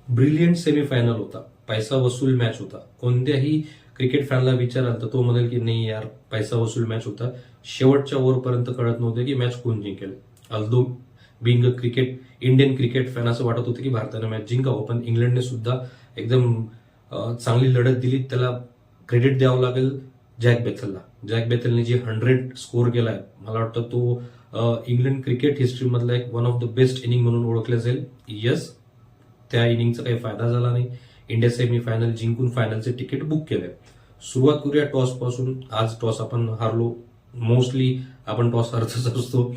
Brilliant semifinal होता, पैसा वसूल मॅच होता. कोणत्याही क्रिकेट फॅनला विचाराल तर तो म्हणेल की नाही यार पैसा वसूल मॅच होता. शेवटच्या ओव्हरपर्यंत कळत नव्हतं की मॅच कोण जिंकेल. Although being a Indian cricket fan असं वाटत होतं की भारतानं मॅच जिंकावं, पण इंग्लंडने सुद्धा एकदम चांगली लढत दिली. त्याला क्रेडिट द्यावं लागेल जॅक बेथलला. जॅक बेथलने जे 100 स्कोर केलाय, मला वाटतं तो इंग्लंड क्रिकेट हिस्ट्रीमधला एक one of the best inning म्हणून ओळखलं जाईल. येस, त्या इनिंगचा काही फायदा झाला नाही. इंडिया सेमीफायनल जिंकून फायनलचे तिकीट बुक केलंय. सुरुवात करूया टॉस पासून. आज टॉस आपण हारलो. मोस्टली आपण टॉस हारतच असतो.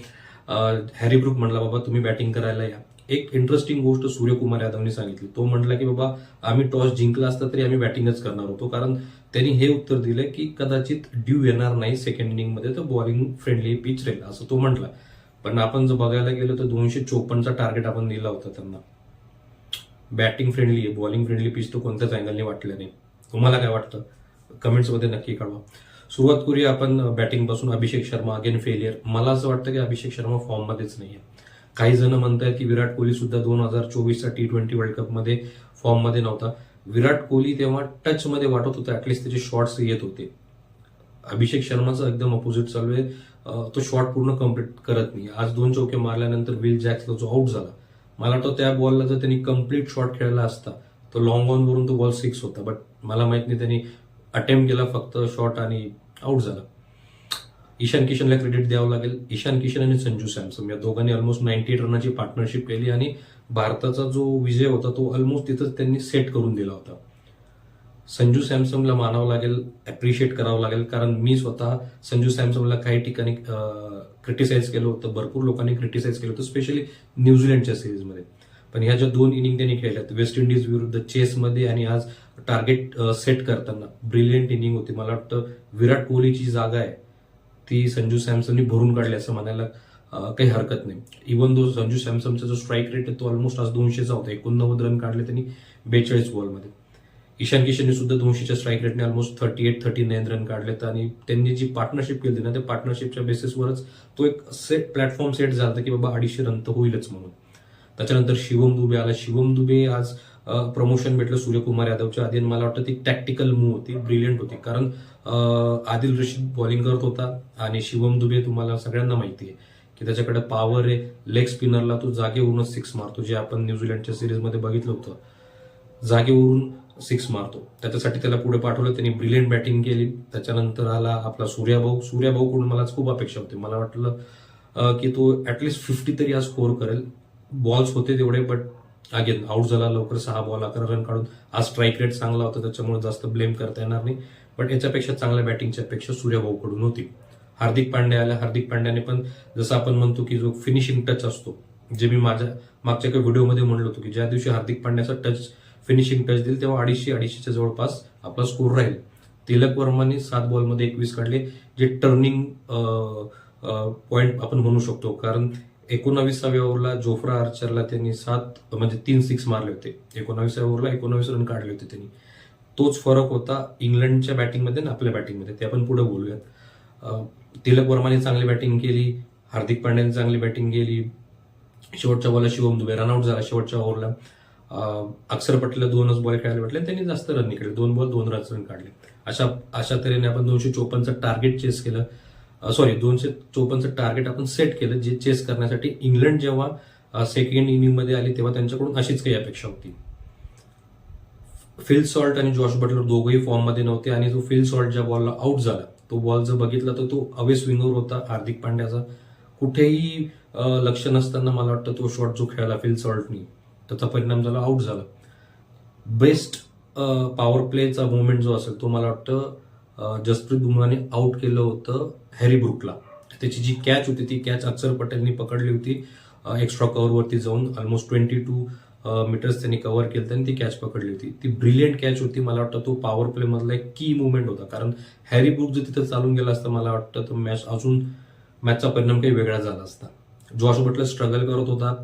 हॅरी ब्रूक म्हणला बाबा तुम्ही बॅटिंग करायला या. एक इंटरेस्टिंग गोष्ट सूर्यकुमार यादवने सांगितली. तो म्हटला की बाबा आम्ही टॉस जिंकला असता तरी आम्ही बॅटिंगच करणार होतो, कारण त्यांनी हे उत्तर दिलं की कदाचित ड्यू येणार नाही सेकंड इनिंगमध्ये, तर बॉलिंग फ्रेंडली पिच राहील असं तो म्हटला. पण आपण जर बघायला गेलो तर 254चा टार्गेट आपण दिला होता त्यांना. बॅटिंग फ्रेंडली आहे, बॉलिंग फ्रेंडली पिच तो कोणत्याच अँगलने वाटलं नाही. तुम्हाला काय वाटतं कमेंट्समध्ये नक्की कळवा. सुरुवात करूया आपण बॅटिंग पासून. Abhishek Sharma again failure. मला असं वाटतं की अभिषेक शर्मा फॉर्ममध्येच नाहीये. काही जण म्हणतात की विराट कोहली सुद्धा 2024चा T20 वर्ल्ड कपमध्ये फॉर्ममध्ये नव्हता. विराट कोहली तेव्हा टचमध्ये वाटत होता, ऍटलिस्ट त्याचे शॉट्स येत होते. अभिषेक शर्माचं एकदम अपोजिट चालू आहे. तो शॉट पूर्ण कम्प्लीट करत नाही. आज 2 चौके मारल्यानंतर विल जॅक्सला जो आउट झाला, मला वाटतं त्या बॉलला जर त्यांनी कम्प्लीट शॉट खेळला असता तर लॉंग ऑन वरून तो बॉल 6 होता. बट मला माहित नाही, त्यांनी अटेम्प्ट केला फक्त शॉट आणि आउट झाला. ईशान किशनला क्रेडिट द्यावं लागेल. ईशान किशन आणि संजू सॅमसन या दोघांनी ऑलमोस्ट 98 रनाची पार्टनरशिप केली आणि भारताचा जो विजय होता तो ऑलमोस्ट तिथंच त्यांनी सेट करून दिला होता. संजू सॅमसनला मानावं लागेल, अप्रिशिएट करावं लागेल, कारण मी स्वतः संजू सॅमसनला काही ठिकाणी क्रिटिसाइज केलं होतं, भरपूर लोकांनी क्रिटिसाइज केलं होतं, स्पेशली न्यूझीलंडच्या सिरीजमध्ये. पण ह्या ज्या 2 इनिंग त्यांनी खेळल्यात वेस्ट इंडिज विरुद्ध चेसमध्ये आणि आज टार्गेट सेट करताना ब्रिलियंट इनिंग होती. मला वाटतं विराट कोहलीची जागा आहे ती संजू सॅमसननी भरून काढली असं म्हणायला काही हरकत नाही. इव्हन दो संजू सॅमसनचा जो स्ट्राईक रेट आहे तो ऑलमोस्ट आज 200चा होता. 89 रन काढले त्यांनी 42 बॉलमध्ये. ईशान किशनने सुद्धा 200च्या स्ट्राईक रेटने ऑलमोस्ट 38-39 रन काढलेत आणि त्यांनी जी पार्टनरशिप केली ना त्या पार्टनरशिपच्या बेसिसवरच तो एक प्लॅटफॉर्म सेट झाला की बाबा 250 रन तर होईलच म्हणून. त्याच्यानंतर शिवम दुबे आला. शिवम दुबे आज प्रमोशन भेटलं सूर्यकुमार यादवच्या आधी. मला वाटतं ती टॅक्टिकल मूव्ह होती, ब्रिलियंट होती, कारण आदिल रशीद बॉलिंग करत होता आणि शिवम दुबे तुम्हाला सगळ्यांना माहिती आहे की त्याच्याकडे पॉवर आहे. लेग स्पिनरला तो जागेवरूनच 6 मारतो, जे आपण न्यूझीलंडच्या सिरीजमध्ये बघितलं होतं. जागेवरून 6 मारतो. त्याच्यासाठी त्याला पुढे पाठवलं, त्यांनी ब्रिलियंट बॅटिंग केली. त्याच्यानंतर आला आपला सूर्याभाऊ. सूर्याभाऊकडून मला खूप अपेक्षा होती. मला वाटलं की तो ऍटलिस्ट 50 तरी आज स्कोर करेल. बॉल्स होते तेवढे, बट अगेन आउट झाला लवकर. 6 बॉल 11 रन काढून. आज स्ट्राईक रेट चांगला होता त्याच्यामुळे जास्त ब्लेम करता येणार नाही, बट याच्यापेक्षा चांगल्या बॅटिंगची अपेक्षा सूर्याभाऊकडून होती. हार्दिक पांड्या आला. हार्दिक पांड्याने पण जसं आपण म्हणतो की जो फिनिशिंग टच असतो, जे मी माझ्या मागच्या एका व्हिडिओमध्ये म्हणलो होतो की ज्या दिवशी हार्दिक पांड्याचा टच फिनिशिंग टच देईल तेव्हा 250-250च्या जवळपास आपला स्कोर राहील. तिलक वर्माने 7 बॉलमध्ये 21 काढले, जे टर्निंग पॉइंट आपण म्हणू शकतो, कारण 19व्या ओव्हरला जोफ्रा आर्चरला त्यांनी 3 6 मारले होते. 19व्या ओव्हरला 19 रन काढले होते त्यांनी. तोच फरक होता इंग्लंडच्या बॅटिंगमध्ये आणि आपल्या बॅटिंगमध्ये, ते आपण पुढे बोलूयात. तिलक वर्माने चांगली बॅटिंग केली, हार्दिक पांड्याने चांगली बॅटिंग केली. शेवटच्या बॉलला शिवम दुबे रनआउट झाला शेवटच्या ओव्हरला. अक्षर पटेलला 2च बॉल खेळायला भेटले, त्यांनी जास्त रन निघाले. 2 बॉल 2 रन काढले. अशा तऱ्हेने आपण 254चं टार्गेट चेस केलं. 254चं टार्गेट आपण सेट केलं, जे चेस करण्यासाठी इंग्लंड जेव्हा सेकंड इनिंगमध्ये आली तेव्हा त्यांच्याकडून अशीच काही अपेक्षा होती. फिल सॉल्ट आणि जॉश बटलर दोघंही फॉर्ममध्ये नव्हते आणि जो फिल सॉल्ट ज्या बॉलला आउट झाला तो बॉल जर बघितला तर तो अवे स्विंगवर होता हार्दिक पांड्याचा. कुठेही लक्ष नसताना मला वाटतं तो शॉट जो खेळला फिल सॉल्टनी त्याचा परिणाम झाला, आउट झाला. बेस्ट पॉवर प्लेचा मुवमेंट जो असेल तो मला वाटतं जसप्रीत बुमराहने आउट केलं होतं हॅरी ब्रूकला. त्याची जी कॅच होती ती कॅच अक्षर पटेलनी पकडली होती एक्स्ट्रा कव्हरवरती जाऊन. ऑलमोस्ट 22 मीटर्स त्यांनी कव्हर केलं आणि ती कॅच पकडली होती. ती ब्रिलियंट कॅच होती. मला वाटतं तो पॉवर प्ले मधला एक की मुवमेंट होता, कारण हॅरी ब्रूक जर तिथं चालून गेला असता मला वाटतं तो मॅचचा परिणाम काही वेगळा झाला असता. जॉश बटलर स्ट्रगल करत होता.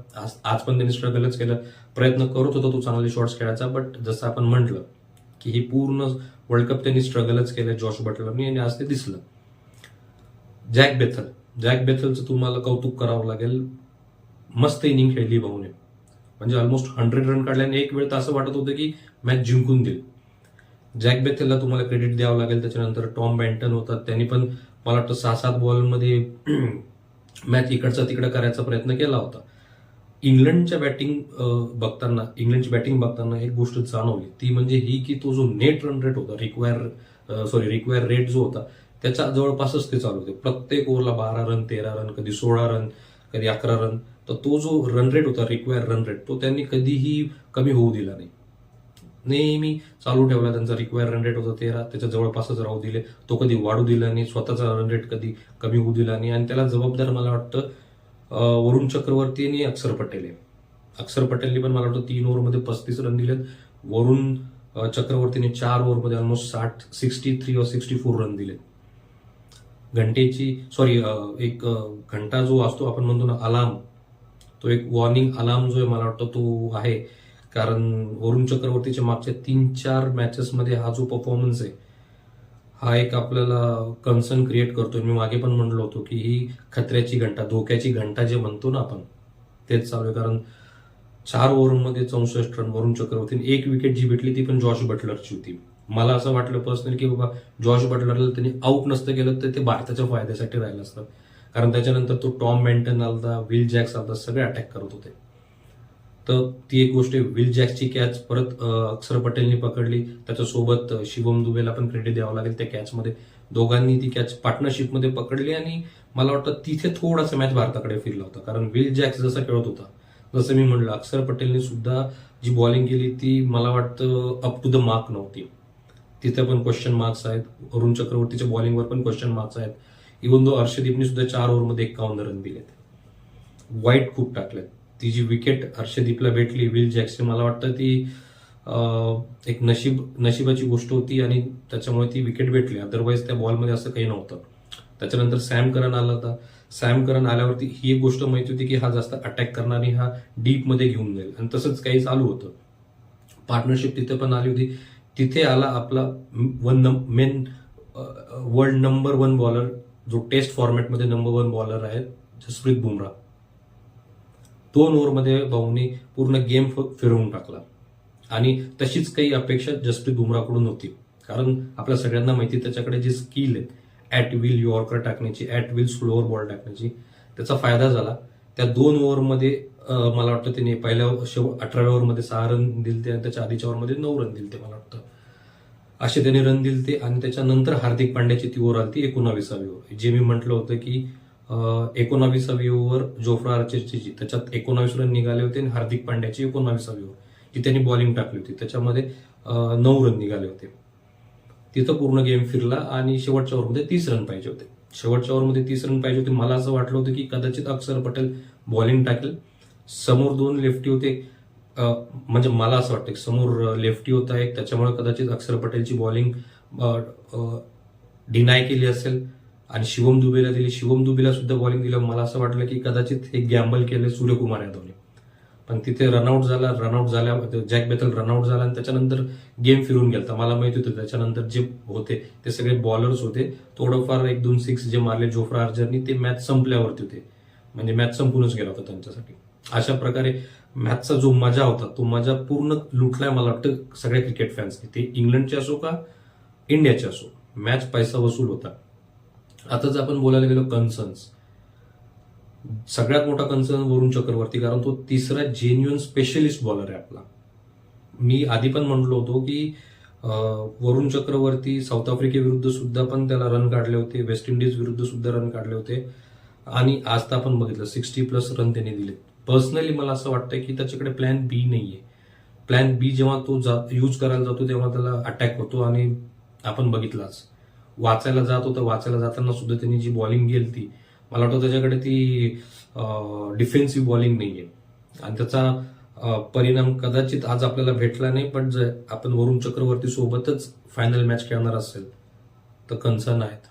आज पण त्यांनी स्ट्रगलच केलं, प्रयत्न करत होता तो चांगले शॉट्स खेळायचा, बट जसं आपण म्हटलं की ही पूर्ण वर्ल्ड कप त्यांनी स्ट्रगलच केलं जॉश बटलरनी आणि आज ते दिसलं. जॅक बेथलचं तुम्हाला कौतुक करावं लागेल. मस्त इनिंग खेळली भाऊने. म्हणजे ऑलमोस्ट 100 रन काढले आणि एक वेळ तर असं वाटत होतं की मॅच जिंकून देईल. जॅक बेथेलला तुम्हाला क्रेडिट द्यावं लागेल. त्याच्यानंतर टॉम बँटन होता, त्यांनी पण मला वाटतं 6-7 बॉलमध्ये मॅच इकडचा तिकडे करायचा प्रयत्न केला होता. इंग्लंडची बॅटिंग बघताना एक गोष्ट जाणवली, ती म्हणजे ही की तो जो नेट रन रेट होता, रिक्वायर रेट जो होता त्याच्या जवळपासच ते चालू होते. प्रत्येक ओव्हरला 12 रन, 13 रन, कधी 16 रन, कधी 11 रन. तर तो जो रन रेट होता, रिक्वायर रन रेट, तो त्यांनी कधीही कमी होऊ दिला नाही. नेहमी चालू ठेवला. त्यांचा रिक्वायर रन रेट होता 13, त्याच्या जवळपासच राहू दिले. तो कधी वाढू दिला नाही, स्वतःचा रन रेट कधी कमी होऊ दिला नाही. आणि त्याला जबाबदार मला वाटतं वरुण चक्रवर्ती आणि अक्षर पटेल आहे. अक्षर पटेलनी पण मला वाटतं 3 ओव्हरमध्ये 35 रन दिलेत. वरुण चक्रवर्तीने 4 ओव्हरमध्ये ऑलमोस्ट 63 or 64 रन दिलेत. एक घंटा जो असतो आपण म्हणतो ना अलार्म, तो एक वॉर्निंग अलार्म जो आहे मला वाटतं तो आहे. कारण वरुण चक्रवर्तीच्या मागच्या 3-4 मॅचेसमध्ये हा जो परफॉर्मन्स आहे हा एक आपल्याला कन्सर्न क्रिएट करतोय. मी मागे पण म्हणलो होतो की ही खतऱ्याची घंटा, धोक्याची घंटा जे म्हणतो ना आपण, तेच चालू आहे. कारण 4 ओव्हरमध्ये 64 रन वरुण चक्रवर्तीने. एक विकेट जी भेटली ती पण जॉश बटलरची होती. मला असं वाटलं पर्सनली की बाबा जॉश बटलरला त्यांनी आऊट नसतं केलं तर ते भारताच्या फायद्यासाठी राहिलं असतं. कारण त्याच्यानंतर तो टॉम बँटन आलता, विल जॅक्स आलता, सगळे अटॅक करत होते. तर ती एक गोष्ट आहे. विल जॅक्सची कॅच परत अक्षर पटेलनी पकडली. त्याच्यासोबत शिवम दुबेला पण क्रेडिट द्यावं लागेल त्या कॅचमध्ये. दोघांनी ती कॅच पार्टनरशिपमध्ये पकडली आणि मला वाटतं तिथे थोडासा मॅच भारताकडे फिरला होता. कारण विल जॅक्स जसा खेळत होता, जसं मी म्हणलं, अक्षर पटेलने सुद्धा जी बॉलिंग केली ती मला वाटतं अप टू द मार्क नव्हती. तिथे पण क्वेश्चन मार्क्स आहेत. वरुण चक्रवर्तीच्या बॉलिंगवर पण क्वेश्चन मार्क्स आहेत. इव्हन दो हर्षदीपने सुद्धा 4 ओव्हरमध्ये 51 रन दिलेत. वाईट खूप टाकलेत. ती जी विकेट हर्षदीपला भेटली विल जॅक्सने, मला वाटतं ती एक नशिबाची गोष्ट होती आणि त्याच्यामुळे ती विकेट भेटली. अदरवाईज त्या बॉलमध्ये असं काही नव्हतं. त्याच्यानंतर सॅम करन आला होता. सॅम करन आल्यावरती ही एक गोष्ट माहिती होती की हा जास्त अटॅक करणार आणि हा डीपमध्ये घेऊन जाईल, आणि तसंच काही चालू होतं. पार्टनरशिप तिथे पण आली होती. तिथे आला आपला वर्ल्ड नंबर 1 बॉलर, जो टेस्ट फॉर्मॅटमध्ये नंबर 1 बॉलर आहे, जसप्रीत बुमराह. 2 ओव्हरमध्ये भाऊनी पूर्ण गेम फिरवून टाकला. आणि तशीच काही अपेक्षा जसप्रीत बुमराहकडून होती. कारण आपल्या सगळ्यांना माहिती त्याच्याकडे जी स्किल आहे ऍट विल यॉर्कर टाकण्याची, ऍट विल स्लोअर बॉल टाकण्याची, त्याचा फायदा झाला. त्या 2 ओव्हरमध्ये मला वाटतं त्याने पहिल्या 18व्या ओव्हरमध्ये 6 रन दिलते आणि त्याच्या आधीच्या ओव्हरमध्ये 9 रन दिलते मला वाटतं. असे त्याने रन दिलते. आणि त्याच्यानंतर हार्दिक पांड्याची ती ओव्हर आली 19वी ओव्हर, जे मी म्हटलं होतं की 19वी ओव्हर जोफ्रा आर्चरची, त्याच्यात 19 रन निघाले होते आणि हार्दिक पांड्याची 19वी ओव्हर ती त्यांनी बॉलिंग टाकली होती, त्याच्यामध्ये 9 रन निघाले होते. तिथं पूर्ण गेम फिरला आणि शेवटच्या ओव्हरमध्ये 30 रन पाहिजे होते. मला असं वाटलं होतं की कदाचित अक्षर पटेल बॉलिंग टाकेल. समोर 2 लेफ्टी होते. म्हणजे मला असं वाटतं की समोर लेफ्टी होता एक, त्याच्यामुळे कदाचित अक्षर पटेलची बॉलिंग डिनाय केली असेल आणि शिवम दुबेला दिली. शिवम दुबेला सुद्धा बॉलिंग दिलं. मला असं वाटलं की कदाचित हे गॅम्बल केलं सूर्यकुमार यादवने, पण तिथे रनआउट झाल्या जॅक बेथल रनआउट झाला आणि त्याच्यानंतर गेम फिरून गेला. मला माहिती होतं त्याच्यानंतर जे होते ते सगळे बॉलर्स होते. थोडंफार 1-2 सिक्स जे मारले जोफ्रा आर्चरनी ते मॅच संपल्यावरती होते, म्हणजे मॅच संपूनच गेला होता त्यांच्यासाठी. अशा प्रकारे मॅचचा जो मजा होता तो मजा पूर्ण लुटलाय मला वाटतं सगळ्या क्रिकेट फॅन्सनी, ते इंग्लंडचे असो का इंडियाचे असो. मॅच पैसा वसूल होता. आता जर आपण बोलायला गेलो कन्सर्न्स, सगळ्यात मोठा कन्सर्न वरुण चक्रवर्ती, कारण तो तिसरा जेन्युअन स्पेशलिस्ट बॉलर आहे आपला. मी आधी पण म्हणलो होतो की वरुण चक्रवर्ती साऊथ आफ्रिकेविरुद्ध सुद्धा पण त्याला रन काढले होते, वेस्ट इंडिज विरुद्ध सुद्धा रन काढले होते, आणि आज तर आपण बघितलं 60+ रन त्यांनी दिले. पर्सनली मला असं वाटतं की त्याच्याकडे प्लॅन बी नाहीये. प्लॅन बी जेव्हा तो यूज करायला जातो तेव्हा त्याला अटॅक होतो, आणि आपण बघितलाच वाचायला जाताना सुद्धा त्यांनी जी बॉलिंग केली ती, मला वाटतं त्याच्याकडे ती डिफेन्सिव्ह बॉलिंग नाहीये, आणि त्याचा परिणाम कदाचित आज आपल्याला भेटला नाही. पण जर आपण वरुण चक्रवर्ती सोबतच फायनल मॅच खेळणार असेल तर कन्सर्न आहेत.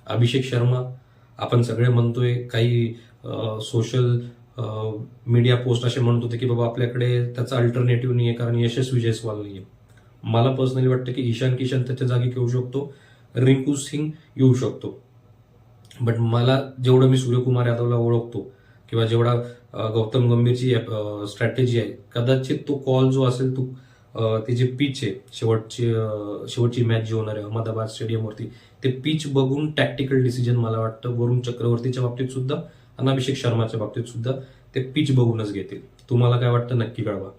अभिषेक शर्मा, आपण सगळे म्हणतोय, काही सोशल मीडिया पोस्ट असे म्हणत होते की बाबा आपल्याकडे त्याचा अल्टरनेटिव्ह नाहीये कारण यशस्वी जयस्वाल नाहीये. मला पर्सनली वाटतं की ईशान किशन त्याच्या जागी खेळू शकतो, रिंकू सिंग येऊ शकतो. बट मला जेवढं मी सूर्यकुमार यादवला ओळखतो किंवा जेवढा गौतम गंभीरची स्ट्रॅटेजी आहे, कदाचित तो कॉल जो असेल तो ती जी पिच आहे शेवटची मॅच जी होणार आहे अहमदाबाद स्टेडियमवरती, ते पिच बघून टॅक्टिकल डिसिजन मला वाटतं वरुण चक्रवर्तीच्या बाबतीत सुद्धा आणि अभिषेक शर्माच्या बाबतीत सुद्धा ते पिच बघूनच घेतील. तुम्हाला काय वाटतं नक्की कळवा.